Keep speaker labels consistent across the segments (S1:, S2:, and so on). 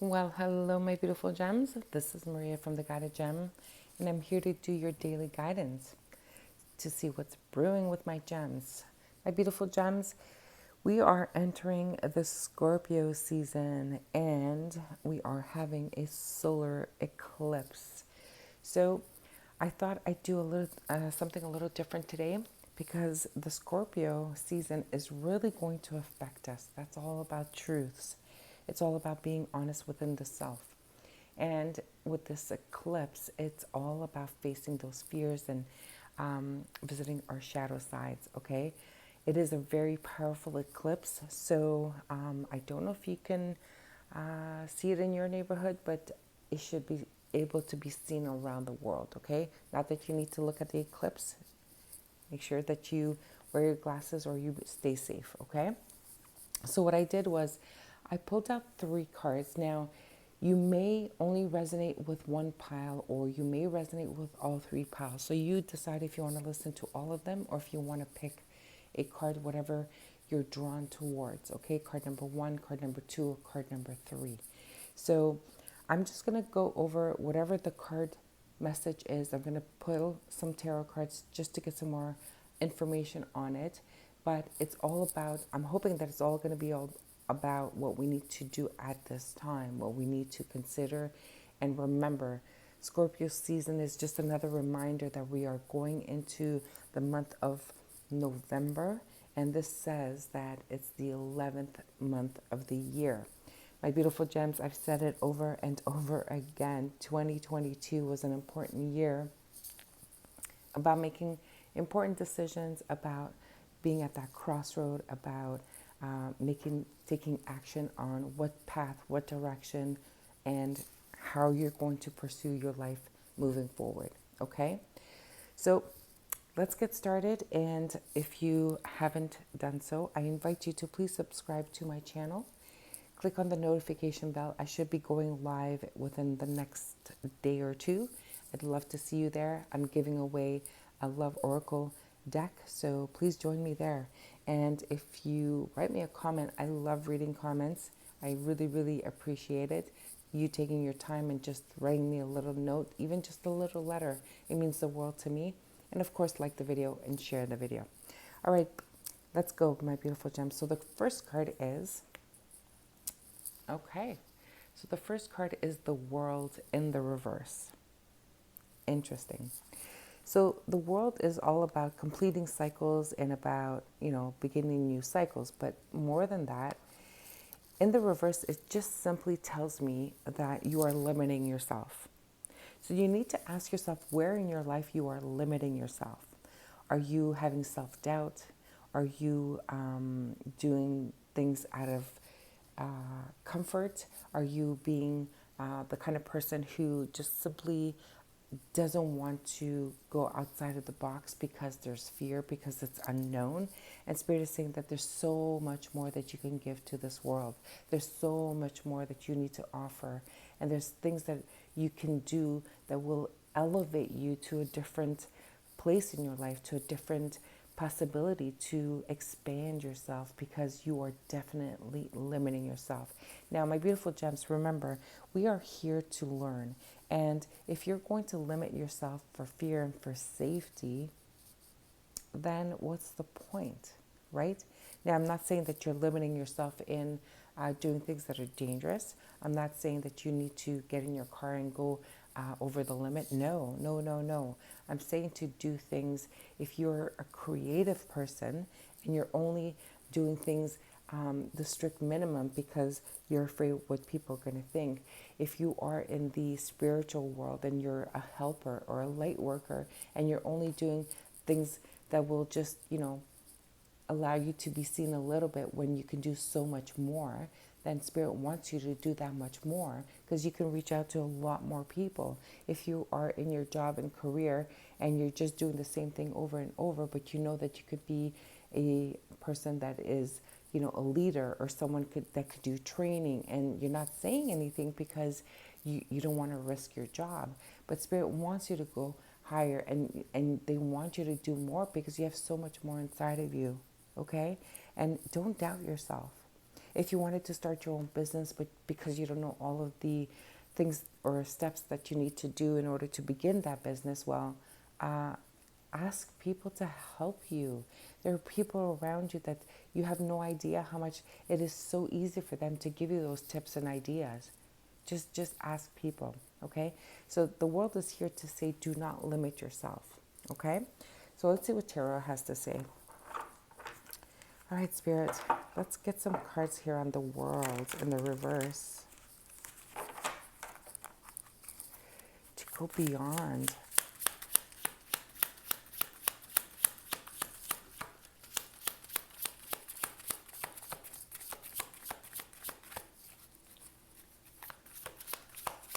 S1: Well, hello, my beautiful gems. This is Maria from the Guided Gem, and I'm here to do your daily guidance to see what's brewing with my gems. My beautiful gems, we are entering the Scorpio season and we are having a solar eclipse. So, I thought I'd do a little something a little different today because the Scorpio season is really going to affect us. That's all about truths. It's all about being honest within the self. And with this eclipse, it's all about facing those fears and visiting our shadow sides, okay? It is a very powerful eclipse. So I don't know if you can see it in your neighborhood, but it should be able to be seen around the world, okay? Not that you need to look at the eclipse. Make sure that you wear your glasses or you stay safe, okay? So what I did was I pulled out 3 cards. Now, you may only resonate with one pile or you may resonate with all 3 piles. So you decide if you want to listen to all of them or if you want to pick a card, whatever you're drawn towards. Okay, card number 1, card number 2, or card number 3. So I'm just going to go over whatever the card message is. I'm going to pull some tarot cards just to get some more information on it. But it's all about, I'm hoping that it's all going to be all about what we need to do at this time, what we need to consider and remember. Scorpio season is just another reminder that we are going into the month of November, and this says that it's the 11th month of the year. My beautiful gems, I've said it over and over again. 2022 was an important year about making important decisions, about being at that crossroad, about taking action on what path, what direction, and how you're going to pursue your life moving forward. Okay? So let's get started. And if you haven't done so, I invite you to please subscribe to my channel. Click on the notification bell. I should be going live within the next day or two. I'd love to see you there. I'm giving away a Love Oracle deck, so please join me there. And if you write me a comment, I love reading comments. I really, really appreciate it. You taking your time and just writing me a little note, even just a little letter, it means the world to me. And of course, like the video and share the video. All right, let's go, my beautiful gems. So the first card is, okay, so the first card is the World in the reverse. Interesting. So the world is all about completing cycles and about, beginning new cycles. But more than that, in the reverse, it just simply tells me that you are limiting yourself. So you need to ask yourself where in your life you are limiting yourself. Are you having self-doubt? Are you doing things out of comfort? Are you being the kind of person who just simply doesn't want to go outside of the box because there's fear, because it's unknown? And Spirit is saying that there's so much more that you can give to this world. There's so much more that you need to offer. And there's things that you can do that will elevate you to a different place in your life, to a different possibility to expand yourself, because you are definitely limiting yourself. Now, my beautiful gems, remember, we are here to learn. And if you're going to limit yourself for fear and for safety, then what's the point, right? Now, I'm not saying that you're limiting yourself in doing things that are dangerous. I'm not saying that you need to get in your car and go over the limit. No, no, no, no. I'm saying to do things, if you're a creative person and you're only doing things the strict minimum because you're afraid what people are going to think. If you are in the spiritual world and you're a helper or a light worker and you're only doing things that will just, allow you to be seen a little bit when you can do so much more, then Spirit wants you to do that much more, because you can reach out to a lot more people. If you are in your job and career and you're just doing the same thing over and over, but you know that you could be a person that is, a leader or someone that could do training, and you're not saying anything because you don't want to risk your job. But Spirit wants you to go higher, and they want you to do more because you have so much more inside of you. Okay? And don't doubt yourself. If you wanted to start your own business, but because you don't know all of the things or steps that you need to do in order to begin that business, well, ask people to help you. There are people around you that you have no idea how much it is so easy for them to give you those tips and ideas. Just ask people, okay? So the world is here to say, do not limit yourself, okay? So let's see what Tarot has to say. All right, Spirit, let's get some cards here on the world in the reverse to go beyond.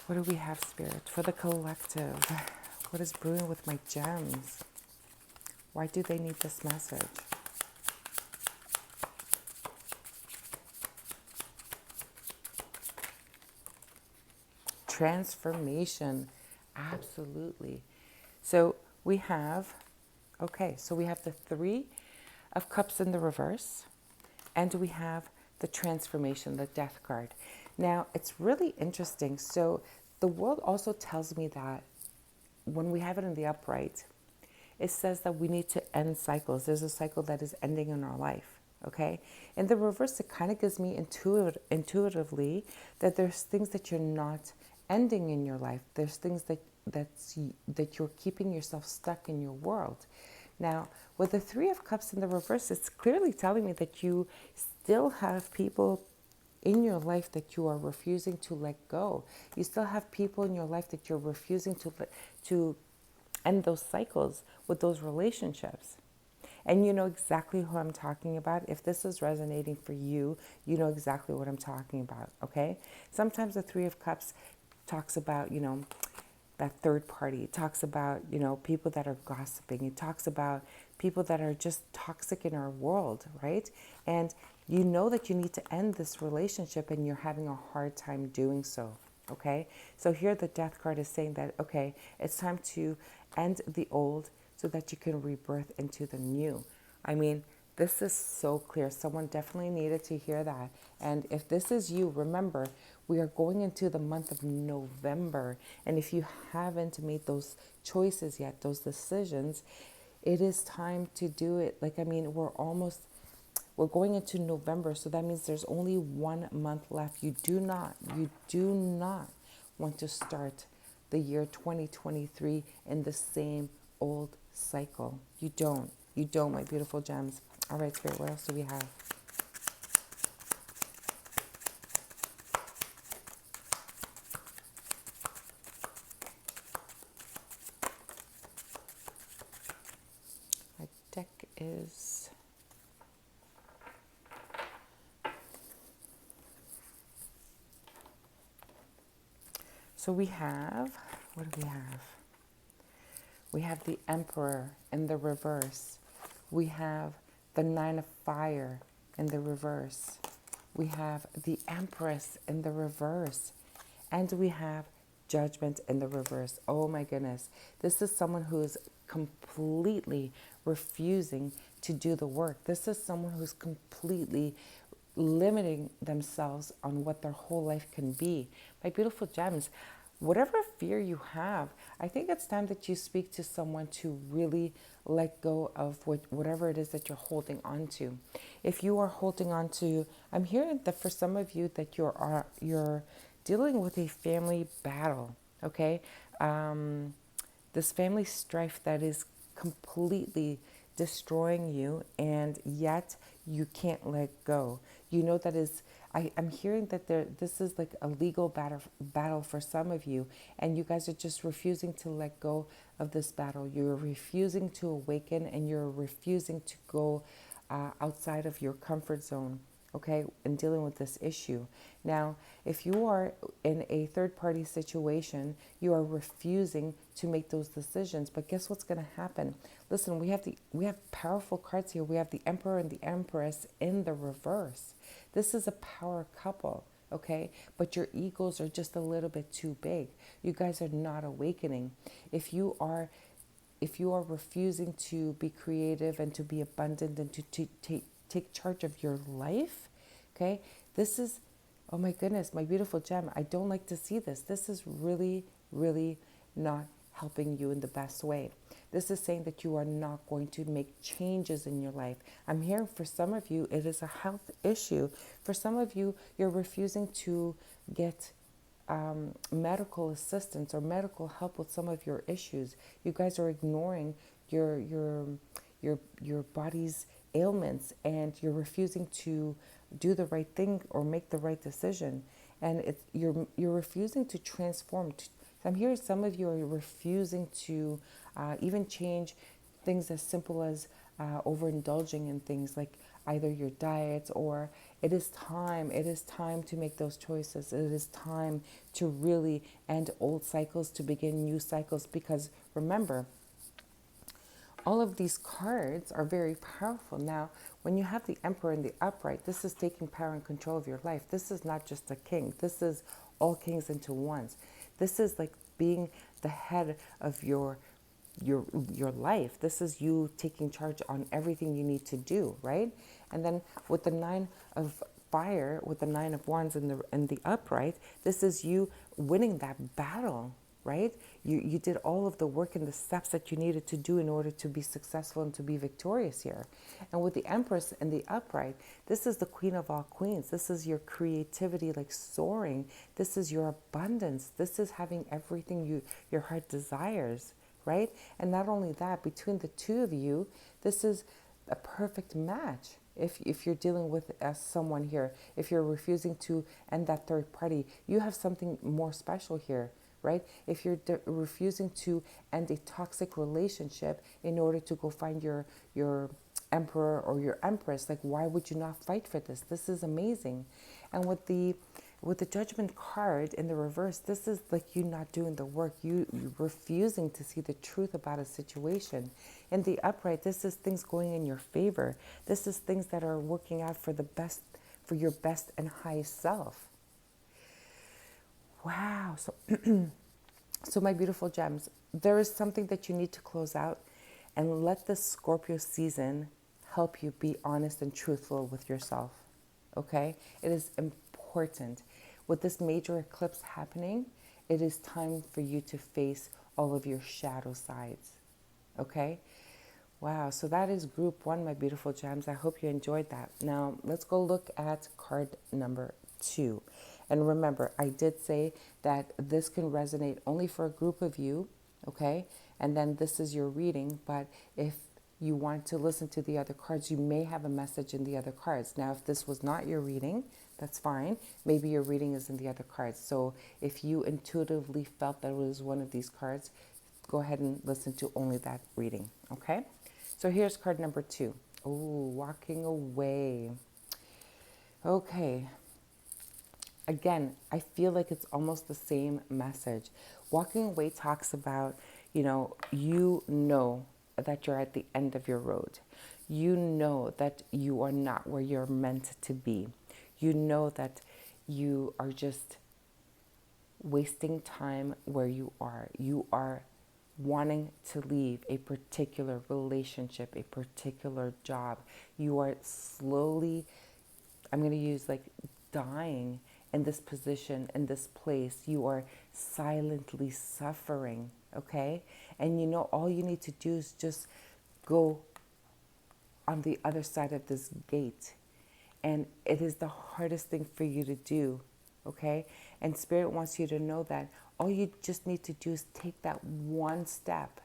S1: What do we have, Spirit, for the collective? What is brewing with my gems? Why do they need this message? Transformation, absolutely. So we have, so we have the Three of Cups in the reverse, and we have the transformation, the Death card. Now, it's really interesting. So the world also tells me that when we have it in the upright, it says that we need to end cycles. There's a cycle that is ending in our life, okay? In the reverse, it kind of gives me intuitively that there's things that you're not ending in your life. There's things that you're keeping yourself stuck in your world. Now, with the Three of Cups in the reverse, it's clearly telling me that you still have people in your life that you are refusing to let go. You still have people in your life that you're refusing to end those cycles with those relationships. And you know exactly who I'm talking about. If this is resonating for you, you know exactly what I'm talking about, okay? Sometimes the Three of Cups talks about, that third party. It talks about, people that are gossiping. It talks about people that are just toxic in our world, right? And you know that you need to end this relationship and you're having a hard time doing so, okay? So here the Death card is saying that, okay, it's time to end the old so that you can rebirth into the new. I mean, this is so clear. Someone definitely needed to hear that. And if this is you, remember, we are going into the month of November. And if you haven't made those choices yet, those decisions, it is time to do it. We're going into November. So that means there's only 1 month left. You do not want to start the year 2023 in the same old cycle. You don't, my beautiful gems. All right, Spirit, what else do we have? My deck is... So we have, what do we have? We have the Emperor in the reverse. We have the Nine of Fire in the reverse. We have the Empress in the reverse. And we have Judgment in the reverse. Oh my goodness. This is someone who is completely refusing to do the work. This is someone who's completely limiting themselves on what their whole life can be. My beautiful gems, whatever fear you have, I think it's time that you speak to someone to really let go of whatever it is that you're holding on to. If you are holding on to, I'm hearing that for some of you that you're dealing with a family battle, okay? This family strife that is completely destroying you, and yet you can't let go. You know that is... I'm hearing that this is like a legal battle for some of you, and you guys are just refusing to let go of this battle. You're refusing to awaken, and you're refusing to go outside of your comfort zone, okay, in dealing with this issue. Now, if you are in a third-party situation, you are refusing to make those decisions. But guess what's going to happen? Listen, we have powerful cards here. We have the Emperor and the Empress in the reverse. This is a power couple, okay? But your egos are just a little bit too big. You guys are not awakening. If you are refusing to be creative and to be abundant and to take charge of your life, okay, This is, oh my goodness, my beautiful gem. I don't like to see this. This is really, really not helping you in the best way. This is saying that you are not going to make changes in your life. I'm hearing for some of you, it is a health issue. For some of you, you're refusing to get medical assistance or medical help with some of your issues. You guys are ignoring your your your body's ailments, and you're refusing to do the right thing or make the right decision. And you're refusing to transform. I'm hearing some of you are refusing to even change things as simple as overindulging in things like either your diets, or it is time to make those choices. It is time to really end old cycles to begin new cycles, because remember, all of these cards are very powerful. Now, when you have the Emperor in the upright, this is taking power and control of your life. This is not just a king. This is all kings into ones. This is like being the head of your life. This is you taking charge on everything you need to do, right? And then with the Nine of Fire, with the Nine of Wands in the upright, this is you winning that battle, right? You did all of the work and the steps that you needed to do in order to be successful and to be victorious here. And with the Empress in the upright, this is the Queen of all queens. This is your creativity, like soaring. This is your abundance. This is having everything your heart desires, right? And not only that, between the two of you, this is a perfect match. If you're dealing with someone here, if you're refusing to end that third party, you have something more special here, right? If you're refusing to end a toxic relationship in order to go find your emperor or your empress, like, why would you not fight for this? This is amazing. And with the Judgment card in the reverse, this is like you not doing the work, you refusing to see the truth about a situation. In the upright, this is things going in your favor. This is things that are working out for the best, for your best and highest self. Wow. So my beautiful gems, there is something that you need to close out, and let this Scorpio season help you be honest and truthful with yourself. Okay? It is important. With this major eclipse happening, it is time for you to face all of your shadow sides. Okay? Wow, so that is group one, my beautiful gems. I hope you enjoyed that. Now, let's go look at card number 2. And remember, I did say that this can resonate only for a group of you, okay? And then this is your reading, but if you want to listen to the other cards, you may have a message in the other cards. Now, if this was not your reading, that's fine. Maybe your reading is in the other cards. So if you intuitively felt that it was one of these cards, go ahead and listen to only that reading, okay? So here's card number 2. Oh, walking away. Okay. Again, I feel like it's almost the same message. Walking away talks about, you know that you're at the end of your road. You know that you are not where you're meant to be. You know that you are just wasting time where you are. You are wanting to leave a particular relationship, a particular job. You are slowly, I'm going to use like dying in this position, in this place. You are silently suffering, okay? And you know, all you need to do is just go on the other side of this gate. And it is the hardest thing for you to do, okay? And Spirit wants you to know that all you just need to do is take that one step.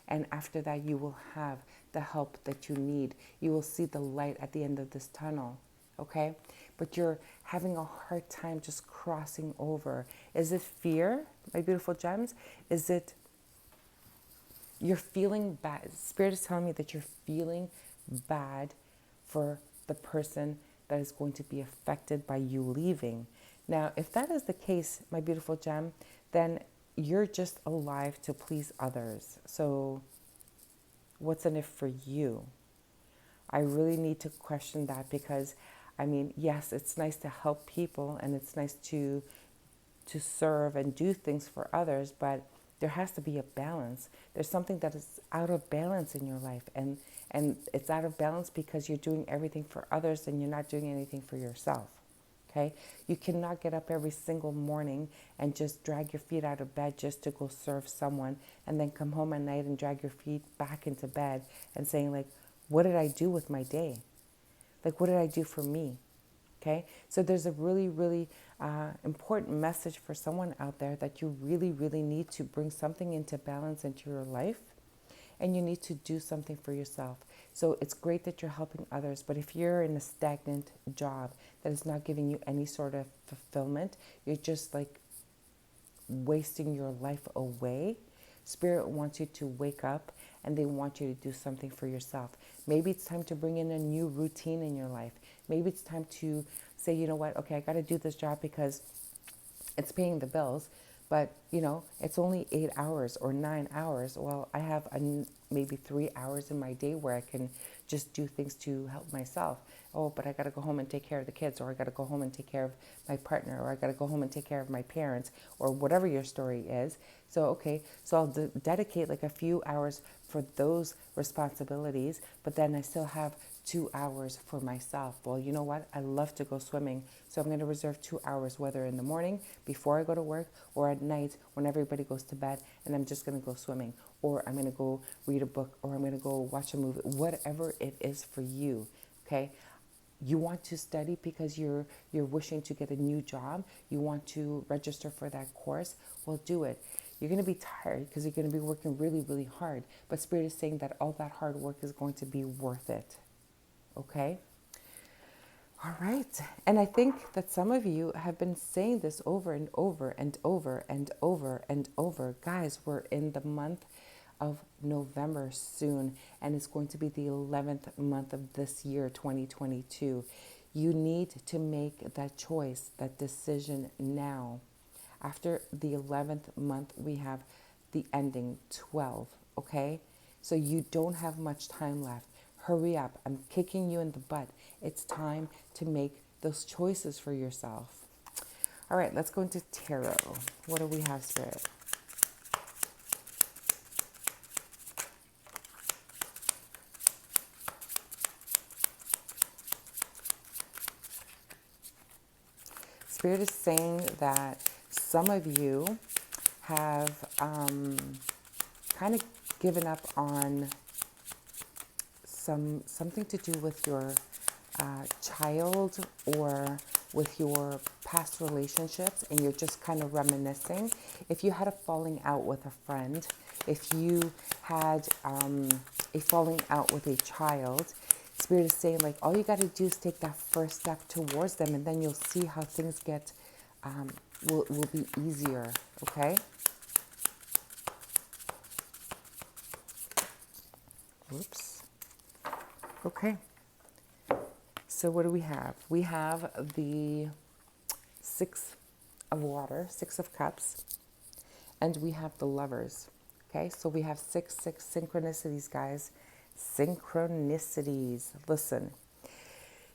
S1: And after that, you will have the help that you need. You will see the light at the end of this tunnel, okay? But you're having a hard time just crossing over. Is it fear, my beautiful gems? Is it you're feeling bad? Spirit is telling me that you're feeling bad for the person that is going to be affected by you leaving. Now, if that is the case, my beautiful gem, then you're just alive to please others. So what's in it for you? I really need to question that, because I mean, yes, it's nice to help people and it's nice to serve and do things for others, but there has to be a balance. There's something that is out of balance in your life, and it's out of balance because you're doing everything for others and you're not doing anything for yourself. Okay, you cannot get up every single morning and just drag your feet out of bed just to go serve someone and then come home at night and drag your feet back into bed and saying like, what did I do with my day? Like, what did I do for me? Okay, so there's a really, really important message for someone out there that you really, really need to bring something into balance into your life, and you need to do something for yourself. So it's great that you're helping others, but if you're in a stagnant job that is not giving you any sort of fulfillment, you're just like wasting your life away. Spirit wants you to wake up and they want you to do something for yourself. Maybe it's time to bring in a new routine in your life. Maybe it's time to say, you know what, okay, I got to do this job because it's paying the bills, but it's only 8 hours or 9 hours. Well, I have maybe 3 hours in my day where I can just do things to help myself. Oh, but I got to go home and take care of the kids, or I got to go home and take care of my partner, or I got to go home and take care of my parents, or whatever your story is. So, okay, so I'll dedicate like a few hours for those responsibilities, but then I still have 2 hours for myself. Well, you know what? I love to go swimming. So I'm going to reserve 2 hours, whether in the morning before I go to work or at night when everybody goes to bed, and I'm just going to go swimming, or I'm going to go read a book, or I'm going to go watch a movie, whatever it is for you. Okay. You want to study because you're wishing to get a new job. You want to register for that course. Well, do it. You're going to be tired because you're going to be working really, really hard. But Spirit is saying that all that hard work is going to be worth it. Okay? All right. And I think that some of you have been saying this over and over and over and over and over. Guys, we're in the month of November soon, and it's going to be the 11th month of this year, 2022. You need to make that choice, that decision now. After the 11th month, we have the ending 12, okay? So you don't have much time left. Hurry up. I'm kicking you in the butt. It's time to make those choices for yourself. All right, let's go into tarot. What do we have, Spirit? Spirit is saying that some of you have kind of given up on something to do with your child or with your past relationships, and you're just kind of reminiscing. If you had a falling out with a friend, if you had a falling out with a child, Spirit is saying like all you got to do is take that first step towards them, and then you'll see how things get will be easier. Okay. Whoops. Okay. So what do we have? We have the 6 of water, 6 of cups, and we have the lovers. Okay, so we have 6 synchronicities, guys. Synchronicities. Listen.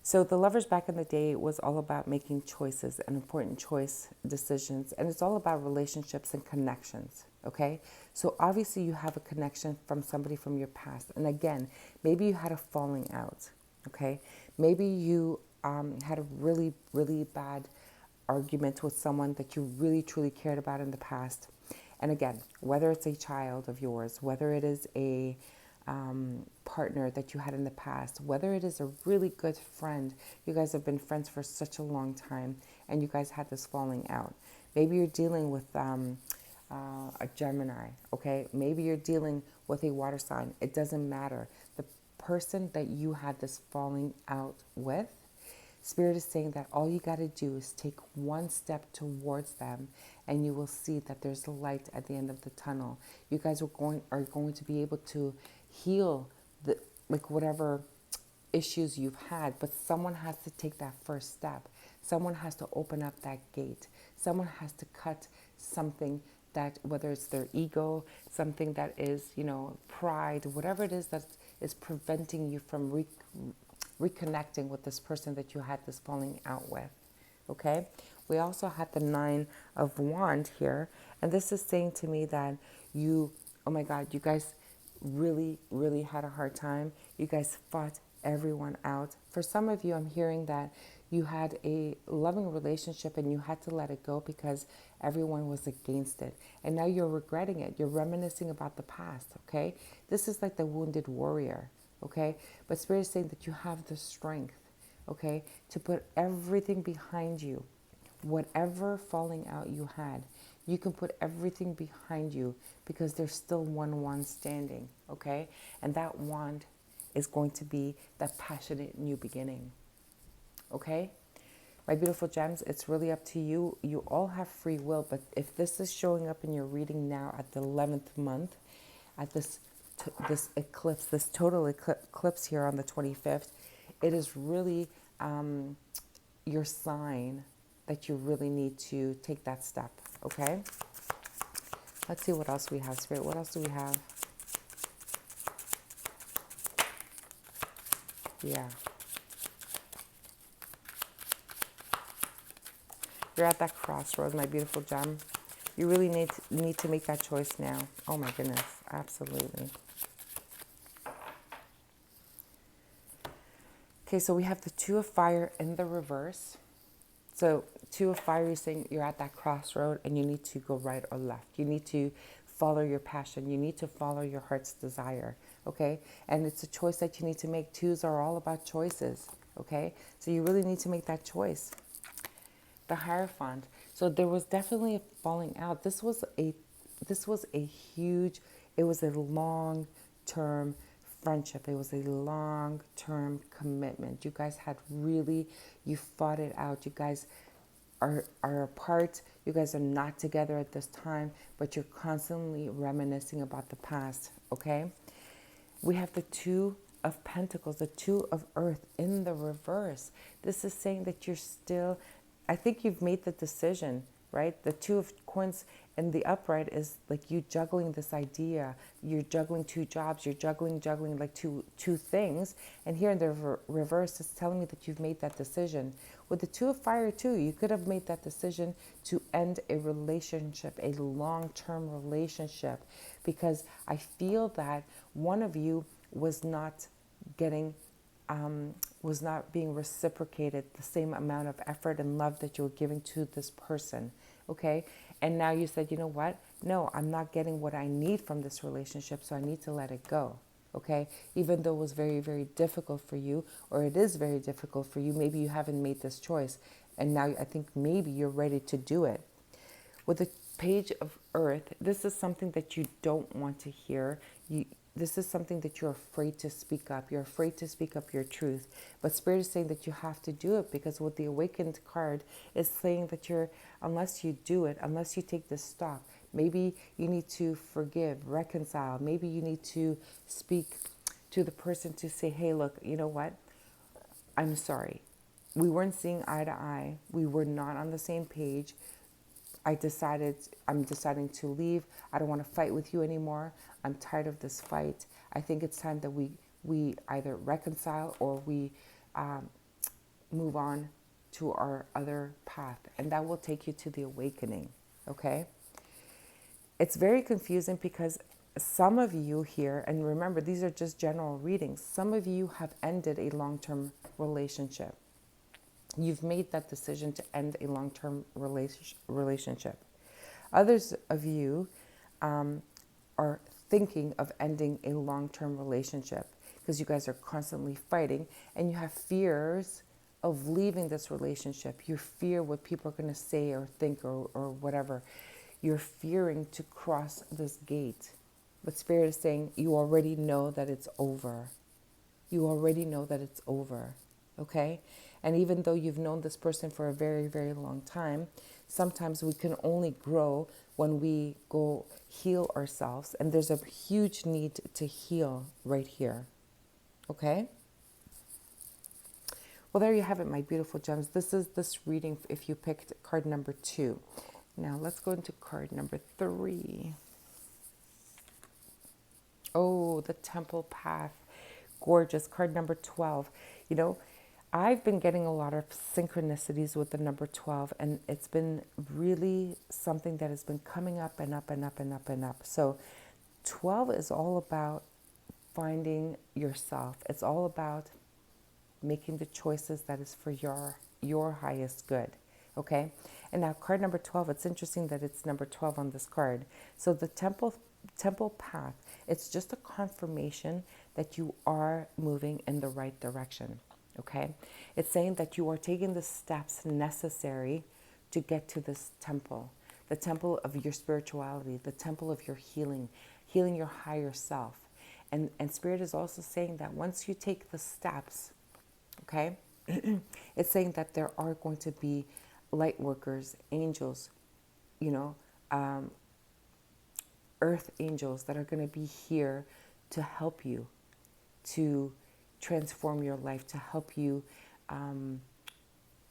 S1: So the lovers back in the day was all about making choices and important choice decisions, and it's all about relationships and connections. Okay, so obviously you have a connection from somebody from your past, and again, maybe you had a falling out. Okay, maybe you had a really, really bad argument with someone that you really, truly cared about in the past. And again, whether it's a child of yours, whether it is a partner that you had in the past, whether it is a really good friend, you guys have been friends for such a long time, and you guys had this falling out. Maybe you're dealing with a Gemini, okay? Maybe you're dealing with a water sign. It doesn't matter. The person that you had this falling out with, Spirit is saying that all you got to do is take one step towards them, and you will see that there's a light at the end of the tunnel. You guys are going to be able to heal whatever issues you've had, but someone has to take that first step. Someone has to open up that gate. Someone has to cut something that, whether it's their ego, something that is, pride, whatever it is that is preventing you from reconnecting with this person that you had this falling out with. Okay? We also had the 9 of Wands here, and this is saying to me that oh my God, you guys really, really had a hard time. You guys fought everyone out. For some of you, I'm hearing that You had a loving relationship and you had to let it go because everyone was against it. And now you're regretting it. You're reminiscing about the past, okay? This is like the wounded warrior, okay? But Spirit is saying that you have the strength, okay, to put everything behind you. Whatever falling out you had, you can put everything behind you because there's still one wand standing, okay? And that wand is going to be that passionate new beginning, okay? My beautiful gems, it's really up to you. You all have free will, but if this is showing up in your reading now at the 11th month, at this eclipse, this total eclipse here on the 25th, it is really your sign that you really need to take that step, okay? Let's see what else we have, Spirit. What else do we have? Yeah. You're at that crossroad, my beautiful gem. You really need to make that choice now. Oh my goodness, absolutely. Okay, so we have the Two of Fire in the reverse. So Two of Fire is saying you're at that crossroad and you need to go right or left. You need to follow your passion. You need to follow your heart's desire, okay? And it's a choice that you need to make. Twos are all about choices, okay? So you really need to make that choice. The Hierophant. So there was definitely a falling out. This was a huge, it was a long-term friendship. It was a long-term commitment. You guys had really, you fought it out. You guys are apart. You guys are not together at this time, but you're constantly reminiscing about the past, okay? We have the Two of Pentacles, the Two of Earth in the reverse. This is saying that you're still, I think you've made the decision, right? The Two of Coins in the upright is like you juggling this idea. You're juggling two jobs. You're juggling like two things. And here in the reverse, it's telling me that you've made that decision. With the Two of Fire too, you could have made that decision to end a relationship, a long-term relationship, because I feel that one of you was not getting was not being reciprocated the same amount of effort and love that you were giving to this person, okay? And now you said, you know what? No, I'm not getting what I need from this relationship, so I need to let it go, okay? Even though it was very, very difficult for you, or it is very difficult for you, maybe you haven't made this choice, and now I think maybe you're ready to do it. With the Page of Earth, this is something that you don't want to hear. This is something that you're afraid to speak up. You're afraid to speak up your truth. But Spirit is saying that you have to do it, because with the Awakened card, it's saying that unless you do it, unless you take this stop, maybe you need to forgive, reconcile. Maybe you need to speak to the person to say, hey, look, you know what? I'm sorry. We weren't seeing eye to eye. We were not on the same page. I'm deciding to leave. I don't want to fight with you anymore. I'm tired of this fight. I think it's time that we either reconcile or we move on to our other path. And that will take you to the awakening, okay? It's very confusing because some of you here, and remember, these are just general readings, some of you have ended a long-term relationship. You've made that decision to end a long-term relationship. Others of you are thinking of ending a long-term relationship because you guys are constantly fighting and you have fears of leaving this relationship. You fear what people are going to say or think or whatever. You're fearing to cross this gate. But Spirit is saying you already know that it's over. You already know that it's over. Okay? And even though you've known this person for a very, very long time, sometimes we can only grow when we go heal ourselves. And there's a huge need to heal right here. Okay? Well, there you have it, my beautiful gems. This is this reading if you picked card number 2. Now, let's go into card number 3. Oh, the Temple Path. Gorgeous. Card number 12. You know, I've been getting a lot of synchronicities with the number 12, and it's been really something that has been coming up and up and up and up and up. So 12 is all about finding yourself. It's all about making the choices that is for your your highest good. Okay. And now card number 12, it's interesting that it's number 12 on this card. So the temple path, it's just a confirmation that you are moving in the right direction. Okay. It's saying that you are taking the steps necessary to get to this temple, the temple of your spirituality, the temple of your healing, healing your higher self. And Spirit is also saying that once you take the steps, okay, it's saying that there are going to be light workers, angels, you know, earth angels that are going to be here to help you, to transform your life, to help you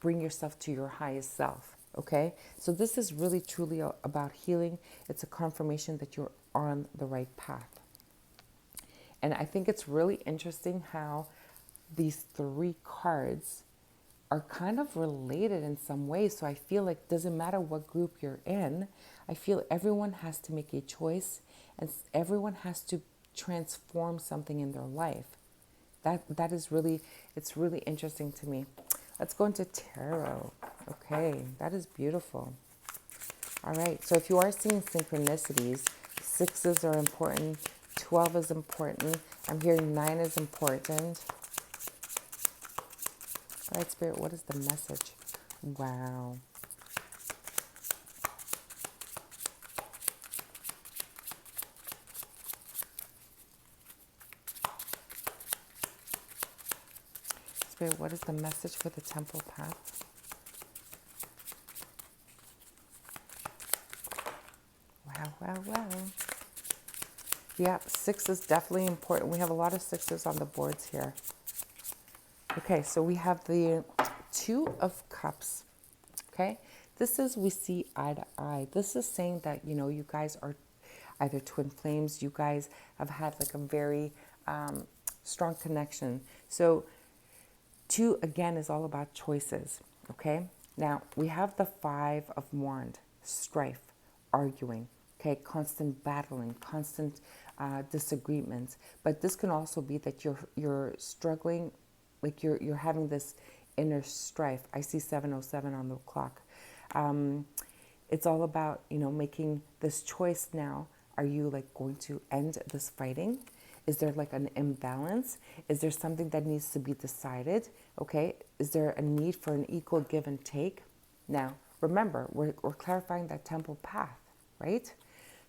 S1: bring yourself to your highest self. Okay, so this is really truly about healing. It's a confirmation that you're on the right path. And I think it's really interesting how these three cards are kind of related in some way. So I feel like it doesn't matter what group you're in. I feel everyone has to make a choice and everyone has to transform something in their life. That is really, it's really interesting to me. Let's go into tarot. Okay, that is beautiful. All right, so if you are seeing synchronicities, 6s are important, 12 is important. I'm hearing 9 is important. All right, Spirit, what is the message? Wow. Spirit, what is the message for the temple path? Wow. Yeah, 6 is definitely important. We have a lot of 6s on the boards here. Okay, so we have the 2 of Cups. Okay, this is, we see eye to eye. This is saying that, you know, you guys are either twin flames. You guys have had like a very strong connection. So 2, again, is all about choices. Okay, now we have the 5 of Wands, strife, arguing. Okay, constant battling, constant disagreements. But this can also be that you're struggling, like you're having this inner strife. I see 7:07 on the clock. It's all about, you know, making this choice now. Are you like going to end this fighting? Is there like an imbalance? Is there something that needs to be decided? Okay, is there a need for an equal give and take? Now, remember, we're clarifying that temple path, right?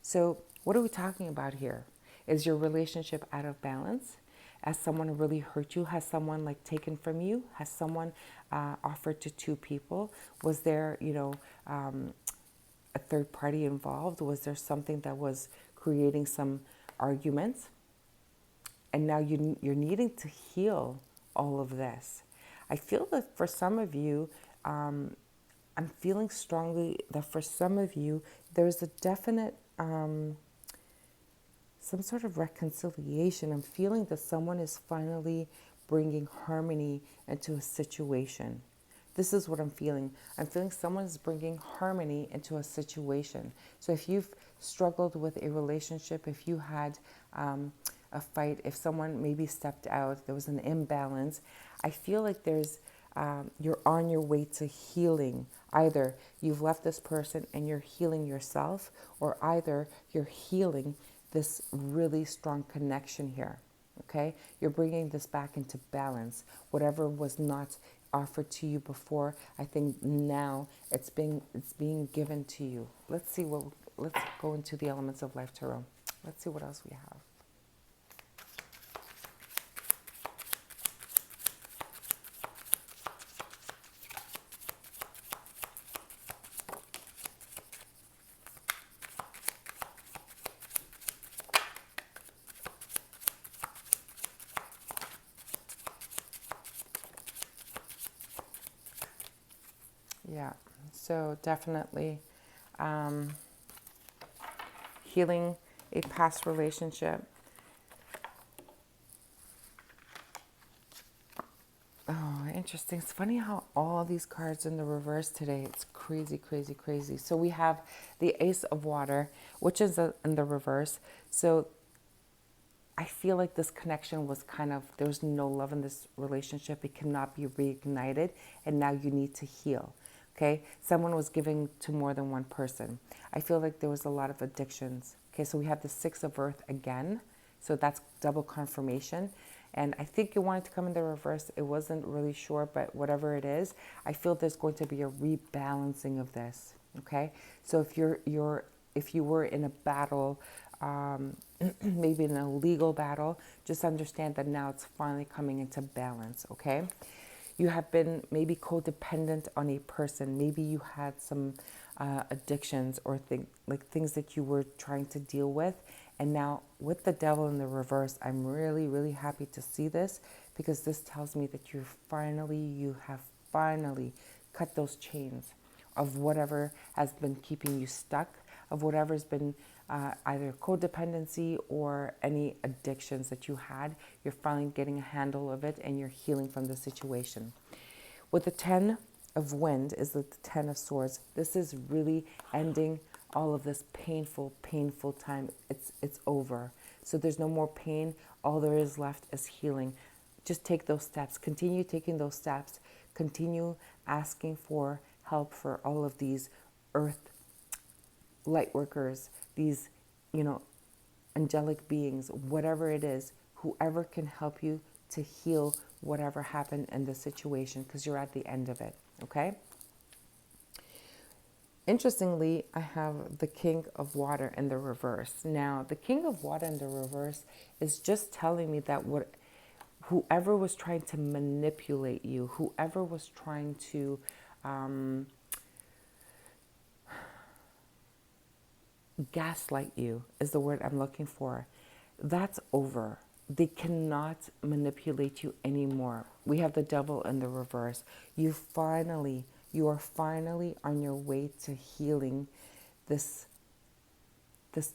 S1: So what are we talking about here? Is your relationship out of balance? Has someone really hurt you? Has someone like taken from you? Has someone offered to 2 people? Was there, you know, a third party involved? Was there something that was creating some arguments? And now you're needing to heal all of this. I feel that for some of you, I'm feeling strongly that for some of you, there's a definite some sort of reconciliation. I'm feeling that someone is finally bringing harmony into a situation. This is what I'm feeling. I'm feeling someone is bringing harmony into a situation. So if you've struggled with a relationship, if you had a fight, if someone maybe stepped out, there was an imbalance, I feel like you're on your way to healing. Either you've left this person and you're healing yourself, or either you're healing this really strong connection here. Okay, you're bringing this back into balance. Whatever was not offered to you before, I think now it's being given to you. Let's go into the elements of life tarot. Let's see what else we have. Yeah, so definitely healing a past relationship. Oh, interesting. It's funny how all these cards in the reverse today, it's crazy. So we have the Ace of Water, which is in the reverse. So I feel like this connection was kind of, there was no love in this relationship. It cannot be reignited, and now you need to heal. Okay, someone was giving to more than one person. I feel like there was a lot of addictions. Okay, so we have the Six of Earth again. So that's double confirmation. And I think it wanted to come in the reverse. It wasn't really sure, but whatever it is, I feel there's going to be a rebalancing of this. Okay, so if if you were in a battle, maybe in a legal battle, just understand that now it's finally coming into balance. Okay, you have been maybe codependent on a person. Maybe you had some addictions or things that you were trying to deal with. And now with the Devil in the reverse, I'm really, really happy to see this, because this tells me that you have finally cut those chains of whatever has been keeping you stuck, of whatever's been either codependency or any addictions that you had. You're finally getting a handle of it, and you're healing from the situation. With the 10 of Wind is the 10 of Swords. This is really ending all of this painful time. It's over. So there's no more pain. All there is left is healing. Just take those steps. Continue taking those steps. Continue asking for help for all of these earth light workers, these, angelic beings, whatever it is, whoever can help you to heal whatever happened in the situation, because you're at the end of it. Okay? Interestingly, I have the King of Water in the reverse. Now, the King of Water in the reverse is just telling me that whoever was trying to manipulate you, whoever was trying to gaslight you is the word I'm looking for. That's over. They cannot manipulate you anymore. We have the Devil in the reverse. You are finally on your way to healing this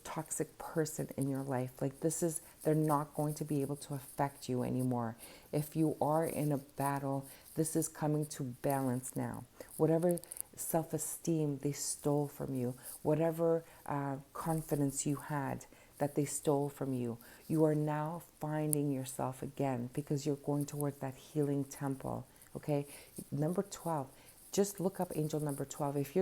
S1: toxic person in your life. Like they're not going to be able to affect you anymore. If you are in a battle, this is coming to balance now. Whatever self-esteem they stole from you, whatever confidence you had that they stole from you, you are now finding yourself again, because you're going towards that healing temple. Okay, number 12. Just look up angel number 12. If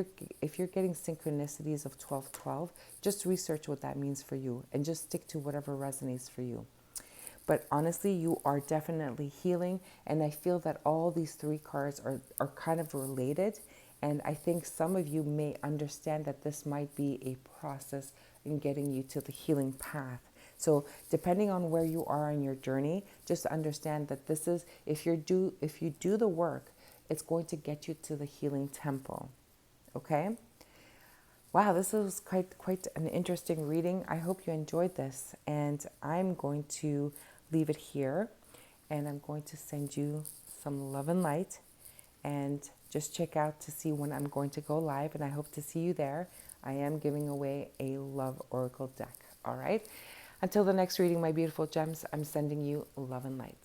S1: you're getting synchronicities of 1212, just research what that means for you and just stick to whatever resonates for you. But honestly, you are definitely healing, and I feel that all these three cards are kind of related. And I think some of you may understand that this might be a process in getting you to the healing path. So depending on where you are in your journey, just understand that this is, if you do the work, it's going to get you to the healing temple. Okay? Wow, this was quite an interesting reading. I hope you enjoyed this, and I'm going to leave it here, and I'm going to send you some love and light, and just check out to see when I'm going to go live, and I hope to see you there. I am giving away a Love Oracle deck. All right? Until the next reading, my beautiful gems, I'm sending you love and light.